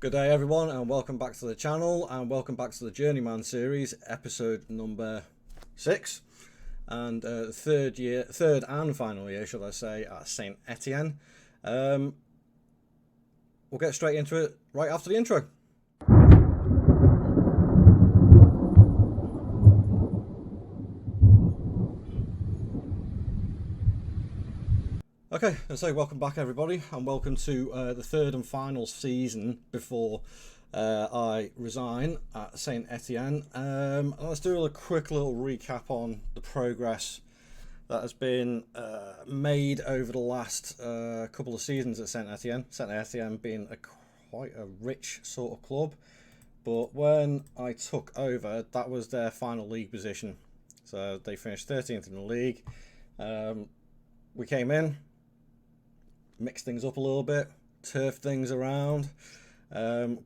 Good day everyone, and welcome back to the channel, and welcome back to the Journeyman series, episode number 6, and third and final year, should I say, at Saint Etienne. We'll get straight into it right after the intro. Okay, so welcome back everybody, and welcome to the third and final season before I resign at Saint Etienne. Let's do a quick little recap on the progress that has been made over the last couple of seasons at Saint Etienne. Saint Etienne being quite a rich sort of club, but when I took over, that was their final league position. So they finished 13th in the league. We came in, mixed things up a little bit, turfed things around,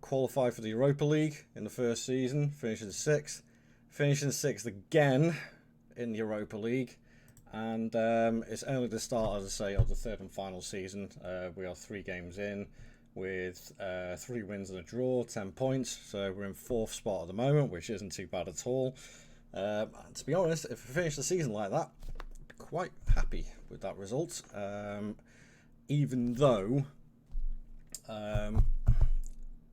qualified for the Europa League in the first season, finishing 6th, finishing 6th again in the Europa League, and it's only the start, as I say, of the third and final season. We are 3 games in with 3 wins and a draw, 10 points, so we're in 4th spot at the moment, which isn't too bad at all. To be honest, if we finish the season like that, I'd be quite happy with that result. Even though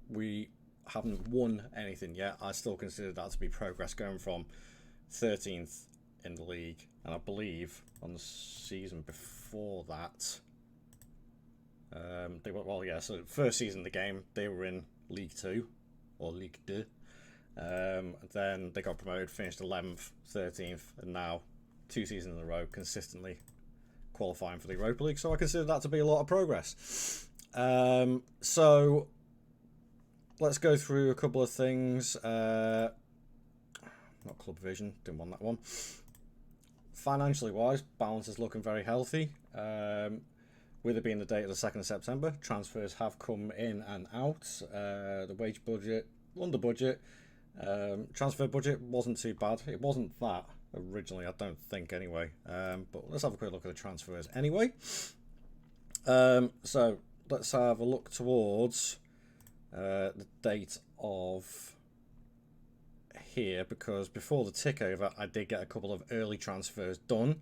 we haven't won anything yet, I still consider that to be progress, going from 13th in the league, and I believe on the season before that, they were, well, yeah, so first season of the game, they were in League 2, or League 2, then they got promoted, finished 11th, 13th, and now 2 seasons in a row consistently qualifying for the Europa League, so I consider that to be a lot of progress. So let's go through a couple of things. Not club vision, didn't want that one. Financially wise, balance is looking very healthy. With it being the date of the 2nd of September, transfers have come in and out. The wage budget, under budget. Transfer budget wasn't too bad. It wasn't that originally, I don't think, anyway, but let's have a quick look at the transfers anyway. So let's have a look towards the date of here, because before the tick over I did get a couple of early transfers done,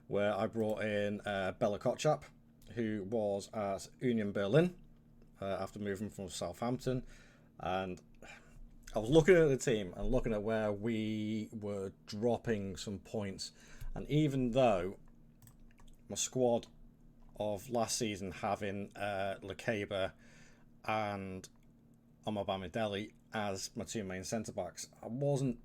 where I brought in Bella Kotchap, who was at Union Berlin after moving from Southampton, and I was looking at the team and looking at where we were dropping some points, and even though my squad of last season having Lekeba and Omobamidele as my 2 main centre backs, I wanted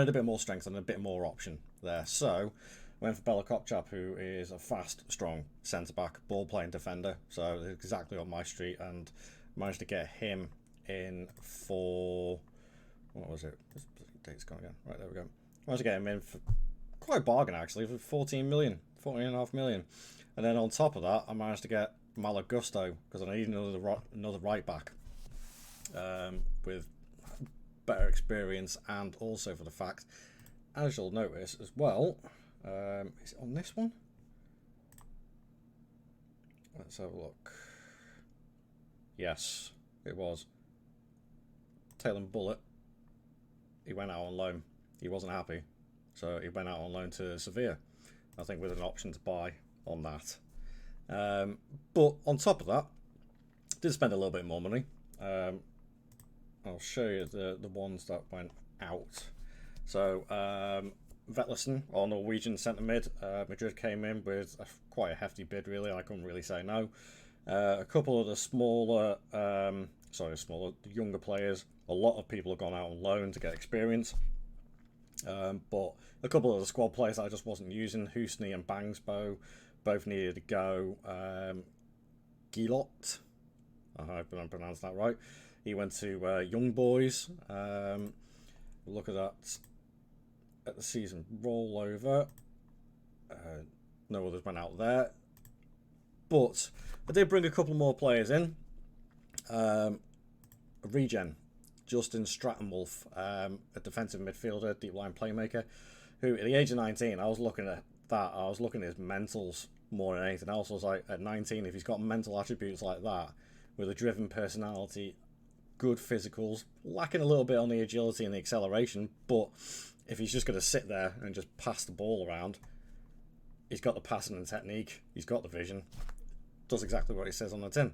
a bit more strength and a bit more option there, so I went for Bella Kopchap, who is a fast, strong centre back, ball playing defender, so exactly on my street, and managed to get him in for, what was it? This date's gone again. Right, there we go. Managed to get him in for quite a bargain, actually, for 14 million, 14.5 million. And then on top of that, I managed to get Malo Gusto, because I need another right back with better experience, and also for the fact, as you'll notice as well, is it on this one? Let's have a look. Yes, it was. Taylor Bullet, he went out on loan. He wasn't happy, so he went out on loan to Sevilla, I think, with an option to buy on that. But on top of that, did spend a little bit more money. I'll show you the ones that went out. So Vetlesen, our Norwegian centre mid, Madrid came in with quite a hefty bid, really. I couldn't really say no. A couple of the smaller, younger players, a lot of people have gone out on loan to get experience. But a couple of the squad players I just wasn't using, Husney and Bangsbo, both needed to go. Gilot, I hope I pronounced that right. He went to Young Boys. Look at that at the season rollover. No others went out there. But I did bring a couple more players in. Regen, Justin Strattonwolf, a defensive midfielder, deep line playmaker, who at the age of 19, I was looking at that. I was looking at his mentals more than anything else. I was like, at 19, if he's got mental attributes like that, with a driven personality good physicals, lacking a little bit on the agility and the acceleration, but if he's just going to sit there and just pass the ball around, he's got the passing and technique, he's got the vision, does exactly what he says on the tin.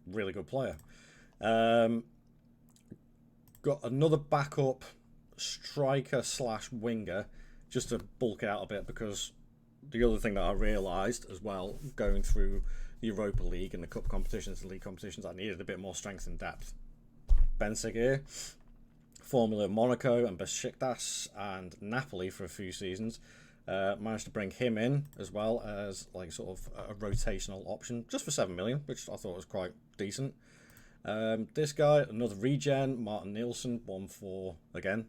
Really good player. Got another backup striker / winger just to bulk it out a bit, because the other thing that I realised as well, going through the Europa League and the cup competitions and league competitions, I needed a bit more strength and depth. Ben Seguir, formerly Monaco and Besiktas and Napoli for a few seasons, managed to bring him in as well as like sort of a rotational option just for 7 million, which I thought was quite decent. This guy, another regen, Martin Nielsen, 1-4 again,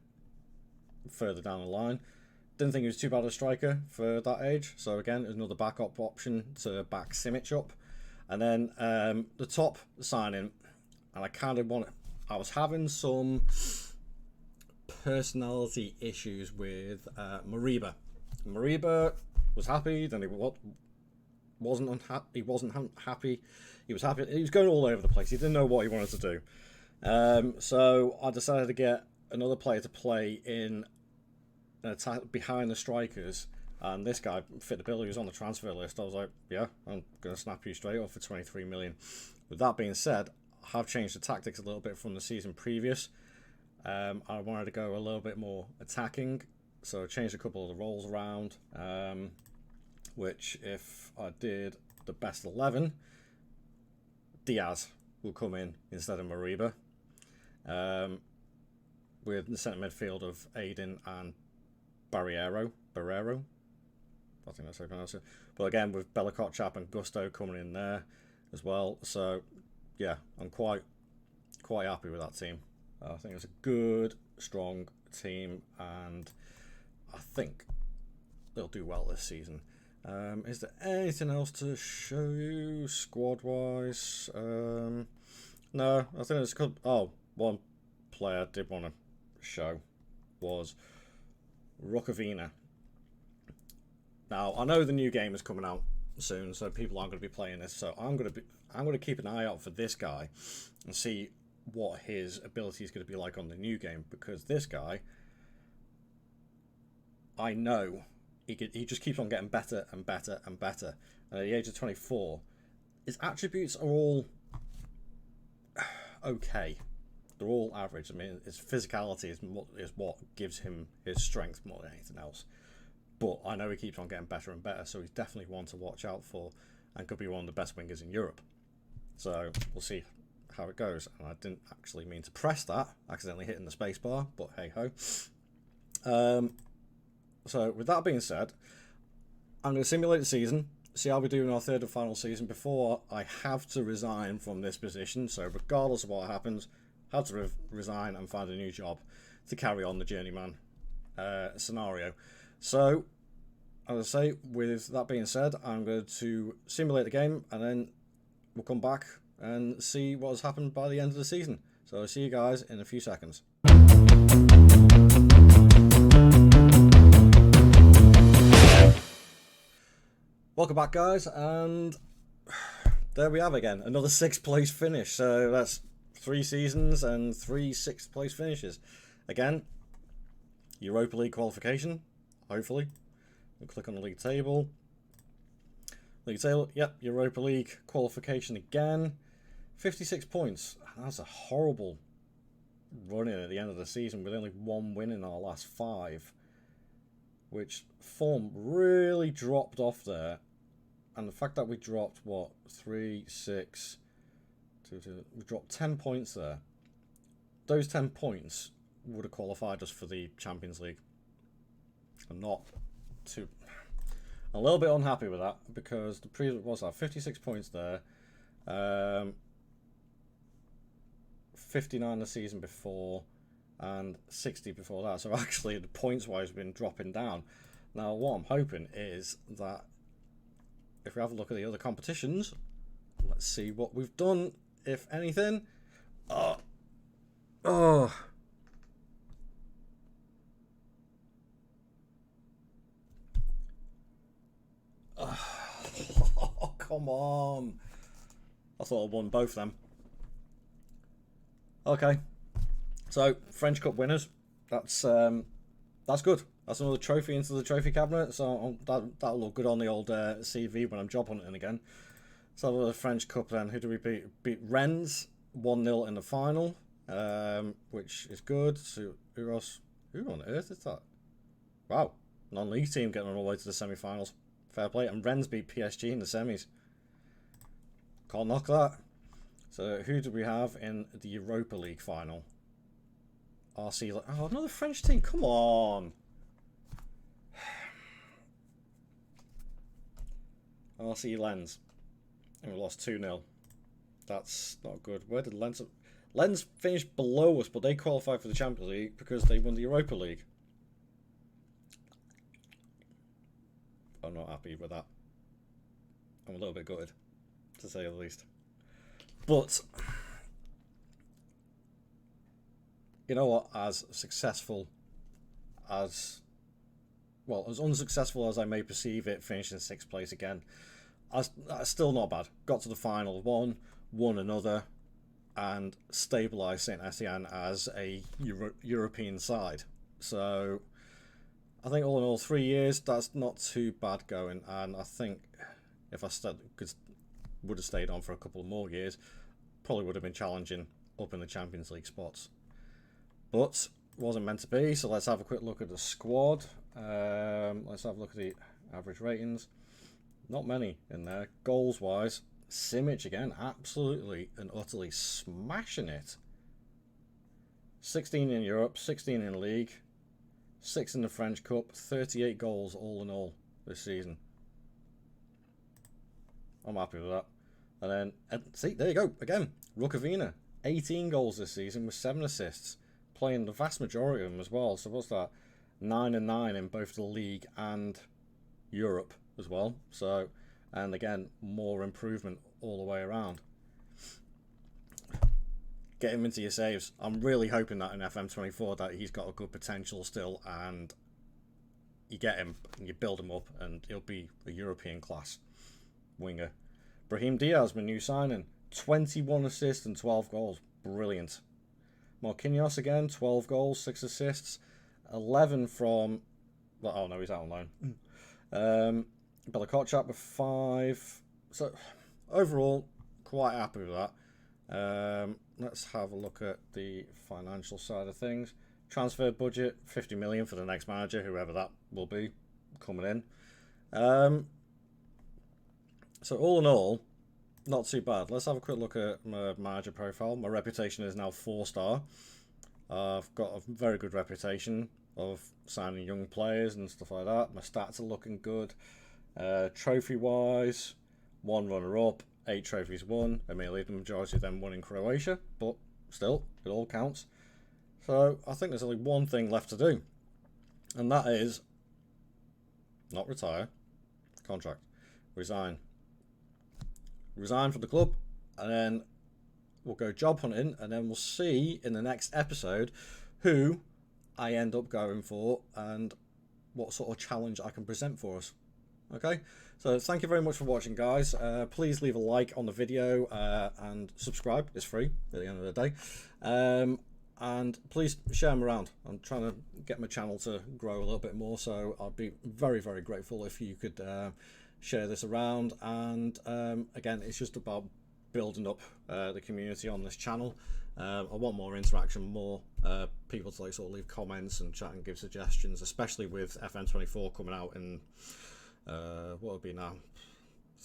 further down the line. Didn't think he was too bad a striker for that age, so again, another backup option to back Simic up. And then the top signing, and I was having some personality issues with Mariba. Mariba was happy, then he wasn't unhappy. He wasn't happy. He was happy. He was going all over the place. He didn't know what he wanted to do. So I decided to get another player to play in an attack behind the strikers. And this guy fit the bill. He was on the transfer list. I was like, yeah, I'm going to snap you straight off for 23 million. With that being said, I have changed the tactics a little bit from the season previous. I wanted to go a little bit more attacking, so I changed a couple of the roles around, which if I did the best 11, Diaz will come in instead of Mariba, with the centre midfield of Aiden and Barrero, I think that's how you pronounce it. But again, with Bella Kotchap and Gusto coming in there as well, so yeah, I'm quite happy with that team. I think it's a good, strong team, and I think they'll do well this season. Is there anything else to show you squad-wise? No, I think it's good. Oh, one player I did want to show was Rukavina. Now, I know the new game is coming out soon, so people aren't going to be playing this. So I'm going to keep an eye out for this guy and see what his ability is going to be like on the new game, because this guy, I know he just keeps on getting better and better and better. And at the age of 24, his attributes are all okay. They're all average. I mean, his physicality is what gives him his strength more than anything else. But I know he keeps on getting better and better, so he's definitely one to watch out for and could be one of the best wingers in Europe. So we'll see how it goes. And I didn't actually mean to press that, accidentally hitting the space bar, but hey ho. So with that being said, I'm going to simulate the season, see how we do in our third and final season before I have to resign from this position. So regardless of what happens, I have to resign and find a new job to carry on the Journeyman scenario. So, as I say, with that being said, I'm going to simulate the game and then we'll come back and see what has happened by the end of the season. So I'll see you guys in a few seconds. Welcome back, guys, and there we have again, another 6th place finish. So that's 3 seasons and 3 6th place finishes. Again, Europa League qualification, hopefully. We'll click on the league table. League table, yep, Europa League qualification again. 56 points. That's a horrible run in at the end of the season with only 1 win in our last 5. Which form really dropped off there. And the fact that we dropped, what, 3, 6, 2, 2, we dropped 10 points there. Those 10 points would have qualified us for the Champions League. I'm a little bit unhappy with that, because the previous was that 56 points there, 59 the season before, and 60 before that. So actually, the points wise, we've been dropping down. Now, what I'm hoping is that if we have a look at the other competitions, let's see what we've done, if anything. Oh. Oh, come on. I thought I won both of them. Okay, so French Cup winners. That's good. That's another trophy into the trophy cabinet. So that'll look good on the old CV when I'm job hunting again. So the French Cup then. Who do we beat? Beat Rennes 1-0 in the final, which is good. So who else? Who on earth is that? Wow, non-league team getting all the way to the semi-finals. Fair play. And Rennes beat PSG in the semis. Can't knock that. So who do we have in the Europa League final? RC. Oh, another French team. Come on. RC Lens. And we lost 2-0. That's not good. Where did Lens... Lens finished below us, but they qualified for the Champions League because they won the Europa League. I'm not happy with that. I'm a little bit gutted, to say the least. But, you know what? As successful as... Well, as unsuccessful as I may perceive it, finishing 6th place again, that's still not bad. Got to the final, won another, and stabilised Saint Etienne as a European side. So I think all in all, 3 years, that's not too bad going. And I think if I would have stayed on for a couple of more years, probably would have been challenging up in the Champions League spots. But wasn't meant to be. So let's have a quick look at the squad. Let's have a look at the average ratings. Not many in there. Goals wise, Simic again, absolutely and utterly smashing it. 16 in Europe, 16 in League, 6 in the French Cup, 38 goals all in all this season. I'm happy with that. And then, see, there you go, again, Rukavina, 18 goals this season with 7 assists, playing the vast majority of them as well. So what's that? 9 and 9 in both the League and Europe as well. So, and again, more improvement all the way around. Get him into your saves. I'm really hoping that in FM24 that he's got a good potential still, and you get him and you build him up and he'll be a European class winger. Brahim Diaz, my new signing, 21 assists and 12 goals. Brilliant. Marquinhos again, 12 goals, 6 assists, 11 from... Well, oh no, he's out on loan. Bella Kotchap with 5. So, overall, quite happy with that. Let's have a look at the financial side of things. Transfer budget, 50 million for the next manager, whoever that will be, coming in. So all in all, not too bad. Let's have a quick look at my manager profile. My reputation is now 4-star. I've got a very good reputation of signing young players and stuff like that. My stats are looking good. Trophy-wise, 1 runner-up, 8 trophies won. Admittedly, the majority of them won in Croatia, but still, it all counts. So I think there's only one thing left to do, and that is not retire, contract, resign. Resign from the club, and then we'll go job hunting, and then we'll see in the next episode who I end up going for and what sort of challenge I can present for us. Okay, so thank you very much for watching, guys. Please leave a like on the video and subscribe. It's free at the end of the day. And please share them around. I'm trying to get my channel to grow a little bit more, so I'd be very, very grateful if you could share this around. And again, it's just about building up the community on this channel. I want more interaction, more people to like sort of leave comments and chat and give suggestions, especially with FM24 coming out in what will be now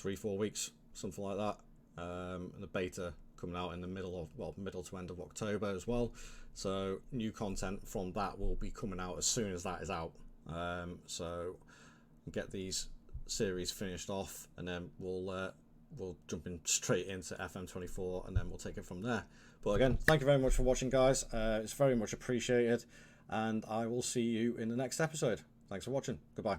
3-4 weeks, something like that. And the beta coming out in the middle to end of October as well. So new content from that will be coming out as soon as that is out. So get these series finished off, and then we'll jump in straight into FM24, and then we'll take it from there. But again, thank you very much for watching, guys. It's very much appreciated, and I will see you in the next episode. Thanks for watching. Goodbye.